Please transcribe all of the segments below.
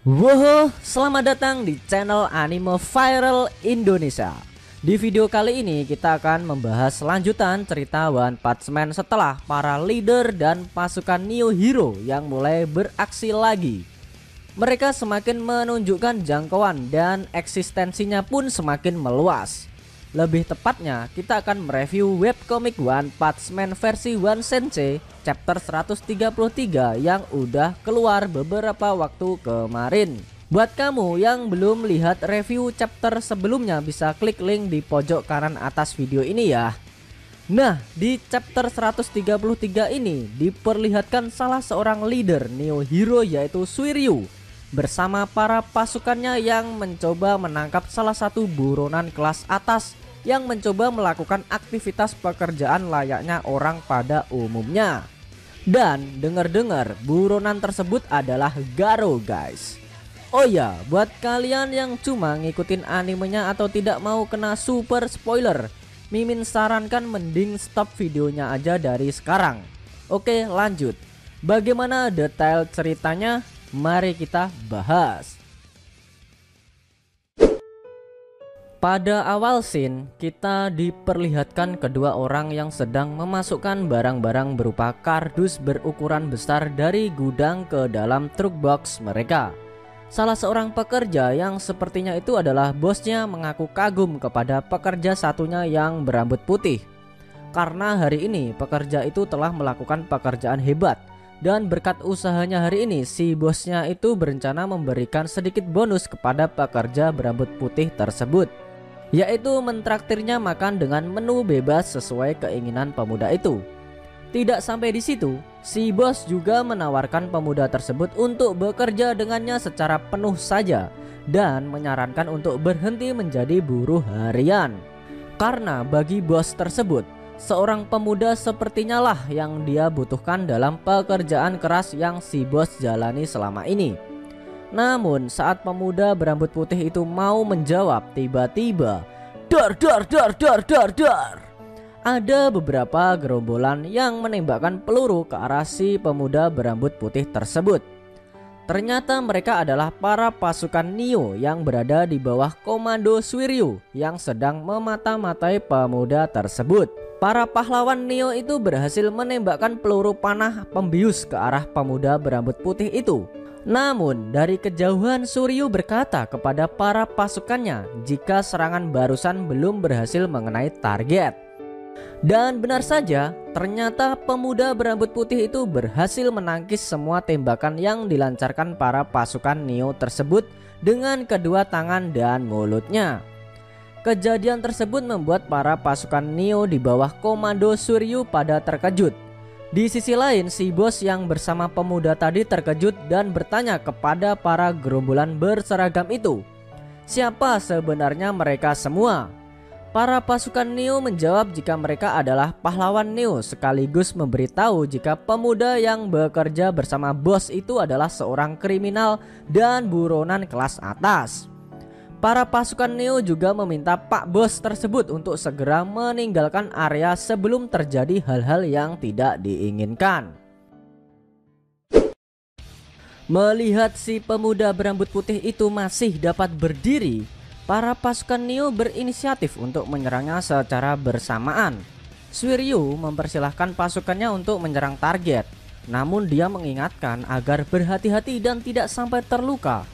Wow, selamat datang di channel Anime Viral Indonesia. Di video kali ini kita akan membahas lanjutan cerita One Punch Man setelah para leader dan pasukan Neo Hero yang mulai beraksi lagi. Mereka semakin menunjukkan jangkauan dan eksistensinya pun semakin meluas. Lebih tepatnya, kita akan mereview webcomic One Punch Man versi One Sensei chapter 133 yang udah keluar beberapa waktu kemarin. Buat kamu yang belum lihat review chapter sebelumnya, bisa klik link di pojok kanan atas video ini ya. Nah, di chapter 133 ini diperlihatkan salah seorang leader Neo Hero yaitu Suiryu bersama para pasukannya yang mencoba menangkap salah satu buronan kelas atas yang mencoba melakukan aktivitas pekerjaan layaknya orang pada umumnya. Dan dengar-dengar buronan tersebut adalah Garo, guys. Oh ya, buat kalian yang cuma ngikutin animenya atau tidak mau kena super spoiler, Mimin sarankan mending stop videonya aja dari sekarang. Oke, lanjut. Bagaimana detail ceritanya? Mari kita bahas. Pada awal scene, kita diperlihatkan kedua orang yang sedang memasukkan barang-barang berupa kardus berukuran besar dari gudang ke dalam truk box mereka. Salah seorang pekerja yang sepertinya itu adalah bosnya mengaku kagum kepada pekerja satunya yang berambut putih. Karena hari ini pekerja itu telah melakukan pekerjaan hebat. Dan berkat usahanya hari ini, si bosnya itu berencana memberikan sedikit bonus kepada pekerja berambut putih tersebut, yaitu mentraktirnya makan dengan menu bebas sesuai keinginan pemuda itu. Tidak sampai di situ, si bos juga menawarkan pemuda tersebut untuk bekerja dengannya secara penuh saja dan menyarankan untuk berhenti menjadi buruh harian. Karena bagi bos tersebut, seorang pemuda sepertinya lah yang dia butuhkan dalam pekerjaan keras yang si bos jalani selama ini. Namun saat pemuda berambut putih itu mau menjawab, tiba-tiba dar, ada beberapa gerombolan yang menembakkan peluru ke arah si pemuda berambut putih tersebut. Ternyata mereka adalah para pasukan Neo yang berada di bawah komando Suiryu yang sedang memata-matai pemuda tersebut. Para pahlawan Neo itu berhasil menembakkan peluru panah pembius ke arah pemuda berambut putih itu. Namun dari kejauhan Suiryu berkata kepada para pasukannya jika serangan barusan belum berhasil mengenai target. Dan benar saja, ternyata pemuda berambut putih itu berhasil menangkis semua tembakan yang dilancarkan para pasukan Neo tersebut dengan kedua tangan dan mulutnya. Kejadian tersebut membuat para pasukan Neo di bawah komando Suiryu pada terkejut. Di sisi lain, si bos yang bersama pemuda tadi terkejut dan bertanya kepada para gerombolan berseragam itu, siapa sebenarnya mereka semua? Para pasukan Neo menjawab jika mereka adalah pahlawan Neo, sekaligus memberitahu jika pemuda yang bekerja bersama bos itu adalah seorang kriminal dan buronan kelas atas. Para pasukan Neo juga meminta Pak Bos tersebut untuk segera meninggalkan area sebelum terjadi hal-hal yang tidak diinginkan. Melihat si pemuda berambut putih itu masih dapat berdiri, para pasukan Neo berinisiatif untuk menyerangnya secara bersamaan. Suiryu mempersilahkan pasukannya untuk menyerang target, namun dia mengingatkan agar berhati-hati dan tidak sampai terluka.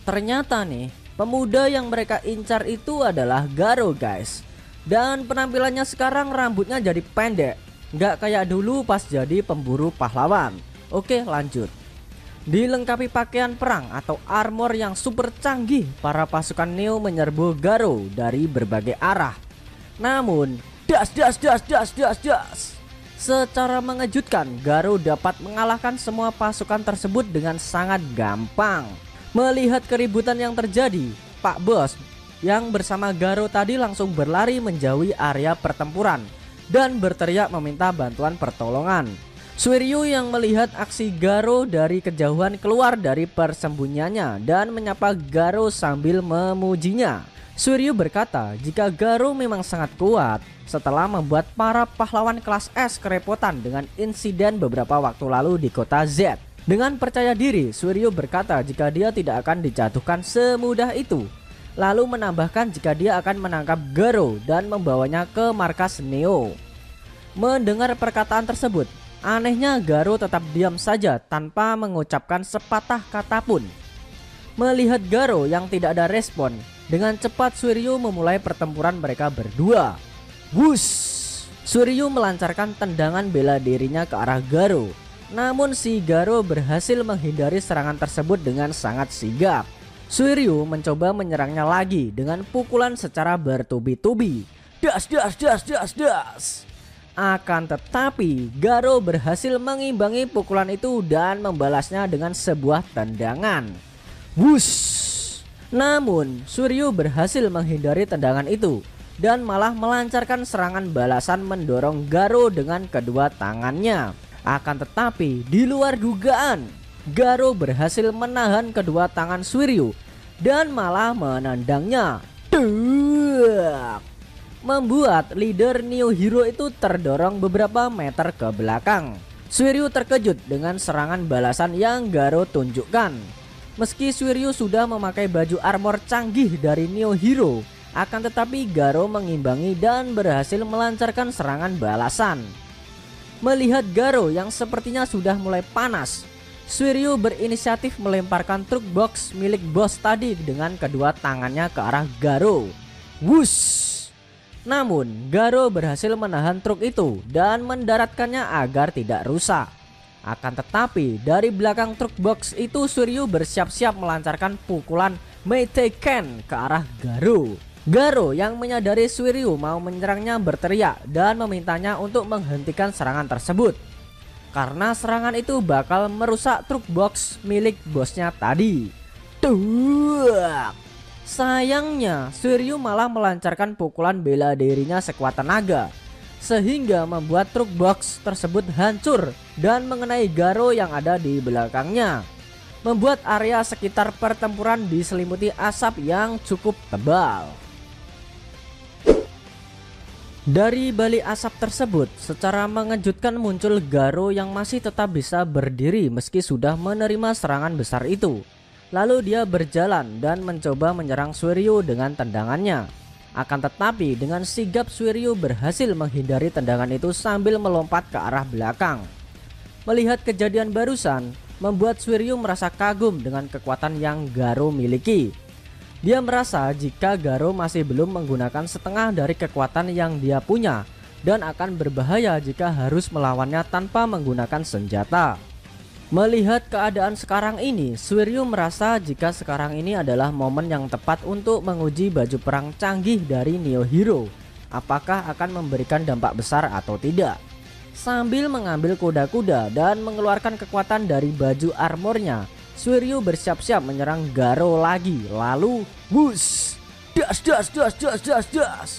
Ternyata nih, pemuda yang mereka incar itu adalah Garo, guys. Dan penampilannya sekarang rambutnya jadi pendek, nggak kayak dulu pas jadi pemburu pahlawan. Oke, lanjut. Dilengkapi pakaian perang atau armor yang super canggih, para pasukan Neo menyerbu Garo dari berbagai arah. Namun das. Secara mengejutkan, Garo dapat mengalahkan semua pasukan tersebut dengan sangat gampang. Melihat keributan yang terjadi, Pak Bos yang bersama Garo tadi langsung berlari menjauhi area pertempuran dan berteriak meminta bantuan pertolongan. Suiryu yang melihat aksi Garo dari kejauhan keluar dari persembunyiannya dan menyapa Garo sambil memujinya. Suiryu berkata jika Garo memang sangat kuat setelah membuat para pahlawan kelas S kerepotan dengan insiden beberapa waktu lalu di kota Z. Dengan percaya diri, Suiryu berkata jika dia tidak akan dijatuhkan semudah itu. Lalu menambahkan jika dia akan menangkap Garo dan membawanya ke markas Neo. Mendengar perkataan tersebut, anehnya Garo tetap diam saja tanpa mengucapkan sepatah kata pun. Melihat Garo yang tidak ada respon, dengan cepat Suiryu memulai pertempuran mereka berdua. Wush! Suiryu melancarkan tendangan bela dirinya ke arah Garo. Namun si Garo berhasil menghindari serangan tersebut dengan sangat sigap. Suiryu mencoba menyerangnya lagi dengan pukulan secara bertubi-tubi. Das das das das das. Akan tetapi Garo berhasil mengimbangi pukulan itu dan membalasnya dengan sebuah tendangan. Wush! Namun Suiryu berhasil menghindari tendangan itu dan malah melancarkan serangan balasan mendorong Garo dengan kedua tangannya. Akan tetapi di luar dugaan, Garo berhasil menahan kedua tangan Suiryu dan malah menendangnya. Membuat leader Neo Hero itu terdorong beberapa meter ke belakang. Suiryu terkejut dengan serangan balasan yang Garo tunjukkan. Meski Suiryu sudah memakai baju armor canggih dari Neo Hero, akan tetapi Garo mengimbangi dan berhasil melancarkan serangan balasan. Melihat Garo yang sepertinya sudah mulai panas, Suiryu berinisiatif melemparkan truk box milik bos tadi dengan kedua tangannya ke arah Garo. Wush! Namun Garo berhasil menahan truk itu dan mendaratkannya agar tidak rusak. Akan tetapi dari belakang truk box itu Suiryu bersiap-siap melancarkan pukulan Meitei Ken ke arah Garo. Garo yang menyadari Suiryu mau menyerangnya berteriak dan memintanya untuk menghentikan serangan tersebut, karena serangan itu bakal merusak truk box milik bosnya tadi. Sayangnya Suiryu malah melancarkan pukulan bela dirinya sekuat tenaga, sehingga membuat truk box tersebut hancur dan mengenai Garo yang ada di belakangnya, membuat area sekitar pertempuran diselimuti asap yang cukup tebal. Dari balik asap tersebut, secara mengejutkan muncul Garo yang masih tetap bisa berdiri meski sudah menerima serangan besar itu. Lalu dia berjalan dan mencoba menyerang Suiryu dengan tendangannya. Akan tetapi dengan sigap Suiryu berhasil menghindari tendangan itu sambil melompat ke arah belakang. Melihat kejadian barusan, membuat Suiryu merasa kagum dengan kekuatan yang Garo miliki. Dia merasa jika Garo masih belum menggunakan setengah dari kekuatan yang dia punya dan akan berbahaya jika harus melawannya tanpa menggunakan senjata. Melihat keadaan sekarang ini, Suiryu merasa jika sekarang ini adalah momen yang tepat untuk menguji baju perang canggih dari Neo Hero. Apakah akan memberikan dampak besar atau tidak? Sambil mengambil kuda-kuda dan mengeluarkan kekuatan dari baju armornya, Suiryu bersiap-siap menyerang Garo lagi. Lalu wush, das das das das das das.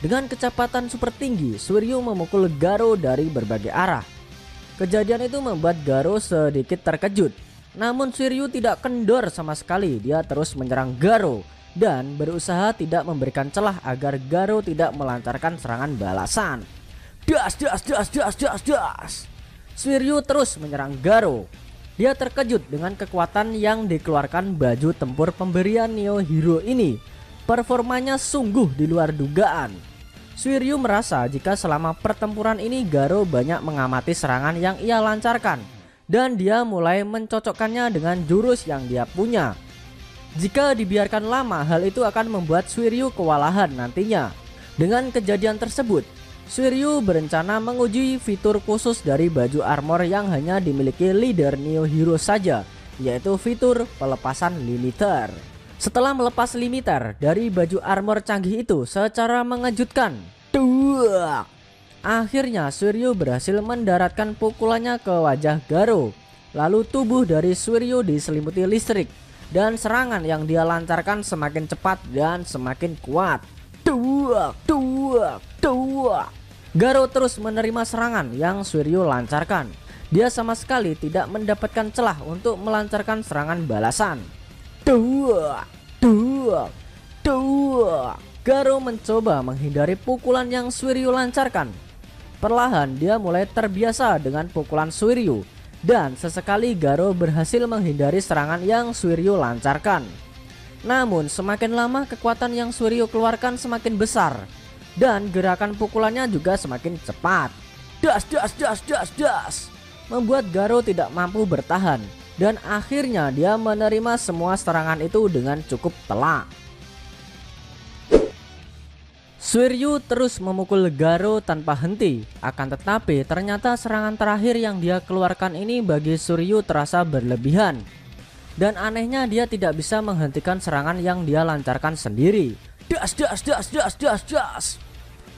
Dengan kecepatan super tinggi, Suiryu memukul Garo dari berbagai arah. Kejadian itu membuat Garo sedikit terkejut. Namun Suiryu tidak kendor sama sekali. Dia terus menyerang Garo dan berusaha tidak memberikan celah agar Garo tidak melancarkan serangan balasan. Das das das das das das. Suiryu terus menyerang Garo. Dia terkejut dengan kekuatan yang dikeluarkan baju tempur pemberian Neo Hero ini. Performanya sungguh di luar dugaan. Suiryu merasa jika selama pertempuran ini Garo banyak mengamati serangan yang ia lancarkan, dan dia mulai mencocokkannya dengan jurus yang dia punya. Jika dibiarkan lama, hal itu akan membuat Suiryu kewalahan nantinya. Dengan kejadian tersebut, Suiryu berencana menguji fitur khusus dari baju armor yang hanya dimiliki leader Neo Hero saja, yaitu fitur pelepasan limiter. Setelah melepas limiter dari baju armor canggih itu secara mengejutkan, akhirnya Suiryu berhasil mendaratkan pukulannya ke wajah Garo. Lalu tubuh dari Suiryu diselimuti listrik dan serangan yang dia lancarkan semakin cepat dan semakin kuat. Garo terus menerima serangan yang Suiryu lancarkan. Dia sama sekali tidak mendapatkan celah untuk melancarkan serangan balasan. Garo mencoba menghindari pukulan yang Suiryu lancarkan. Perlahan dia mulai terbiasa dengan pukulan Suiryu dan sesekali Garo berhasil menghindari serangan yang Suiryu lancarkan. Namun semakin lama kekuatan yang Suiryu keluarkan semakin besar dan gerakan pukulannya juga semakin cepat. Das das das das das membuat Garo tidak mampu bertahan dan akhirnya dia menerima semua serangan itu dengan cukup telak. Suiryu terus memukul Garo tanpa henti, akan tetapi ternyata serangan terakhir yang dia keluarkan ini bagi Suiryu terasa berlebihan. Dan anehnya dia tidak bisa menghentikan serangan yang dia lancarkan sendiri. Das das das das das das.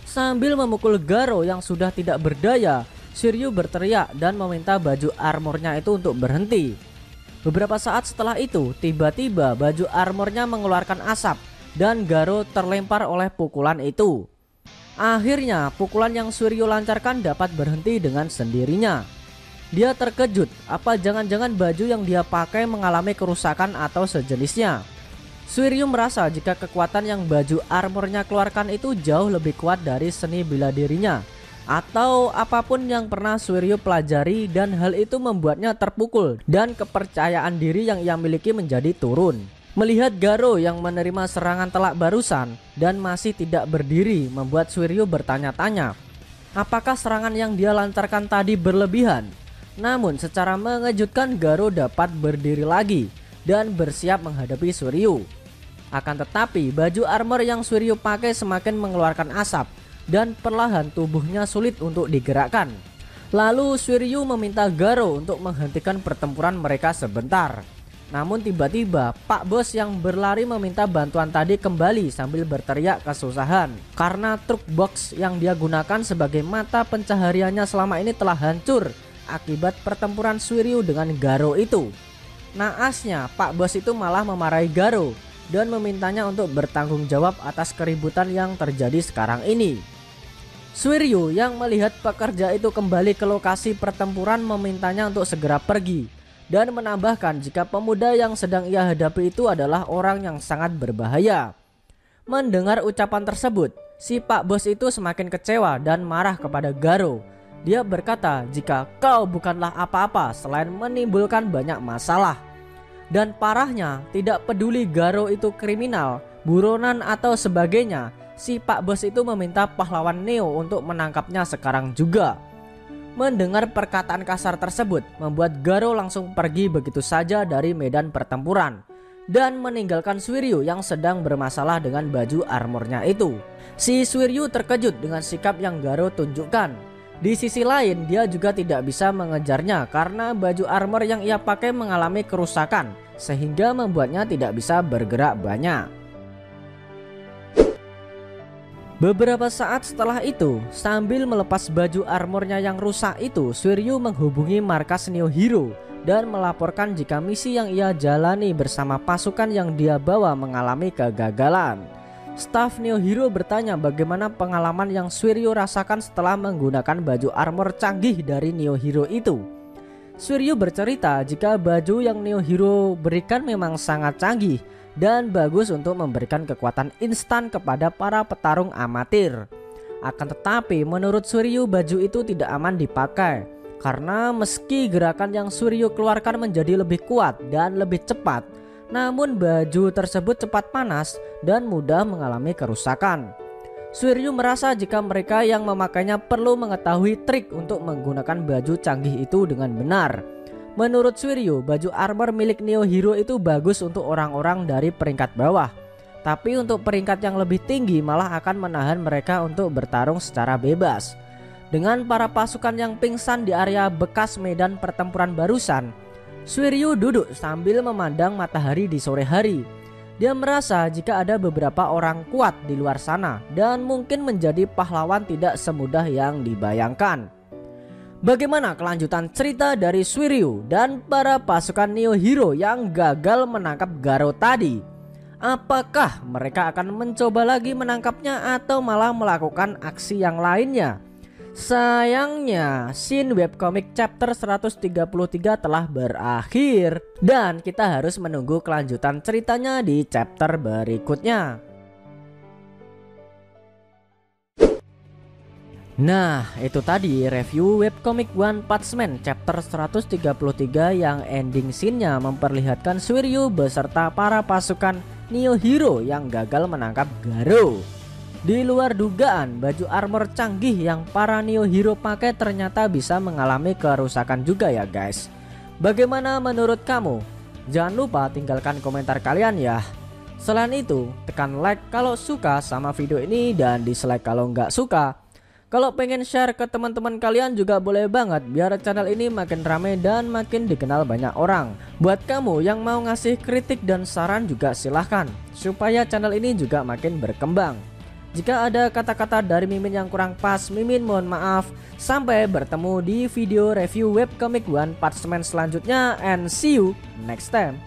Sambil memukul Garo yang sudah tidak berdaya, Suiryu berteriak dan meminta baju armornya itu untuk berhenti. Beberapa saat setelah itu, tiba-tiba baju armornya mengeluarkan asap dan Garo terlempar oleh pukulan itu. Akhirnya pukulan yang Suiryu lancarkan dapat berhenti dengan sendirinya. Dia terkejut, apa jangan-jangan baju yang dia pakai mengalami kerusakan atau sejenisnya. Suiryu merasa jika kekuatan yang baju armornya keluarkan itu jauh lebih kuat dari seni bela dirinya atau apapun yang pernah Suiryu pelajari, dan hal itu membuatnya terpukul dan kepercayaan diri yang ia miliki menjadi turun. Melihat Garo yang menerima serangan telak barusan dan masih tidak berdiri membuat Suiryu bertanya-tanya, apakah serangan yang dia lancarkan tadi berlebihan? Namun secara mengejutkan Garo dapat berdiri lagi dan bersiap menghadapi Suiryu. Akan tetapi baju armor yang Suiryu pakai semakin mengeluarkan asap dan perlahan tubuhnya sulit untuk digerakkan. Lalu Suiryu meminta Garo untuk menghentikan pertempuran mereka sebentar. Namun tiba-tiba Pak Bos yang berlari meminta bantuan tadi kembali sambil berteriak kesusahan karena truk box yang dia gunakan sebagai mata pencahariannya selama ini telah hancur akibat pertempuran Suiryu dengan Garo itu. Naasnya Pak Bos itu malah memarahi Garo dan memintanya untuk bertanggung jawab atas keributan yang terjadi sekarang ini. Suiryu yang melihat pekerja itu kembali ke lokasi pertempuran memintanya untuk segera pergi dan menambahkan jika pemuda yang sedang ia hadapi itu adalah orang yang sangat berbahaya. Mendengar ucapan tersebut, si Pak Bos itu semakin kecewa dan marah kepada Garo. Dia berkata jika kau bukanlah apa-apa selain menimbulkan banyak masalah. Dan parahnya, tidak peduli Garo itu kriminal, buronan atau sebagainya, si Pak Bos itu meminta pahlawan Neo untuk menangkapnya sekarang juga. Mendengar perkataan kasar tersebut membuat Garo langsung pergi begitu saja dari medan pertempuran dan meninggalkan Suiryu yang sedang bermasalah dengan baju armornya itu. Si Suiryu terkejut dengan sikap yang Garo tunjukkan. Di sisi lain dia juga tidak bisa mengejarnya karena baju armor yang ia pakai mengalami kerusakan sehingga membuatnya tidak bisa bergerak banyak. Beberapa saat setelah itu, sambil melepas baju armornya yang rusak itu, Suiryu menghubungi markas Neo Hero dan melaporkan jika misi yang ia jalani bersama pasukan yang dia bawa mengalami kegagalan. Staf Neo Hero bertanya bagaimana pengalaman yang Suiryu rasakan setelah menggunakan baju armor canggih dari Neo Hero itu. Suiryu bercerita jika baju yang Neo Hero berikan memang sangat canggih dan bagus untuk memberikan kekuatan instan kepada para petarung amatir. Akan tetapi menurut Suiryu baju itu tidak aman dipakai karena meski gerakan yang Suiryu keluarkan menjadi lebih kuat dan lebih cepat, namun baju tersebut cepat panas dan mudah mengalami kerusakan. Suiryu merasa jika mereka yang memakainya perlu mengetahui trik untuk menggunakan baju canggih itu dengan benar. Menurut Suiryu, baju armor milik Neo Hero itu bagus untuk orang-orang dari peringkat bawah. Tapi untuk peringkat yang lebih tinggi malah akan menahan mereka untuk bertarung secara bebas. Dengan para pasukan yang pingsan di area bekas medan pertempuran barusan, Suiryu duduk sambil memandang matahari di sore hari. Dia merasa jika ada beberapa orang kuat di luar sana dan mungkin menjadi pahlawan tidak semudah yang dibayangkan. Bagaimana kelanjutan cerita dari Suiryu dan para pasukan Neo Hero yang gagal menangkap Garo tadi? Apakah mereka akan mencoba lagi menangkapnya atau malah melakukan aksi yang lainnya? Sayangnya, scene webcomic chapter 133 telah berakhir dan kita harus menunggu kelanjutan ceritanya di chapter berikutnya. Nah, itu tadi review webcomic One Punch Man chapter 133 yang ending scene-nya memperlihatkan Suiryu beserta para pasukan Neo Hero yang gagal menangkap Garou. Di luar dugaan, baju armor canggih yang para Neo Hero pakai ternyata bisa mengalami kerusakan juga ya guys. Bagaimana menurut kamu? Jangan lupa tinggalkan komentar kalian ya. Selain itu, tekan like kalau suka sama video ini dan dislike kalau nggak suka. Kalau pengen share ke teman-teman kalian juga boleh banget biar channel ini makin rame dan makin dikenal banyak orang. Buat kamu yang mau ngasih kritik dan saran juga silahkan supaya channel ini juga makin berkembang. Jika ada kata-kata dari Mimin yang kurang pas, Mimin mohon maaf. Sampai bertemu di video review webcomic One Punch Man selanjutnya and see you next time.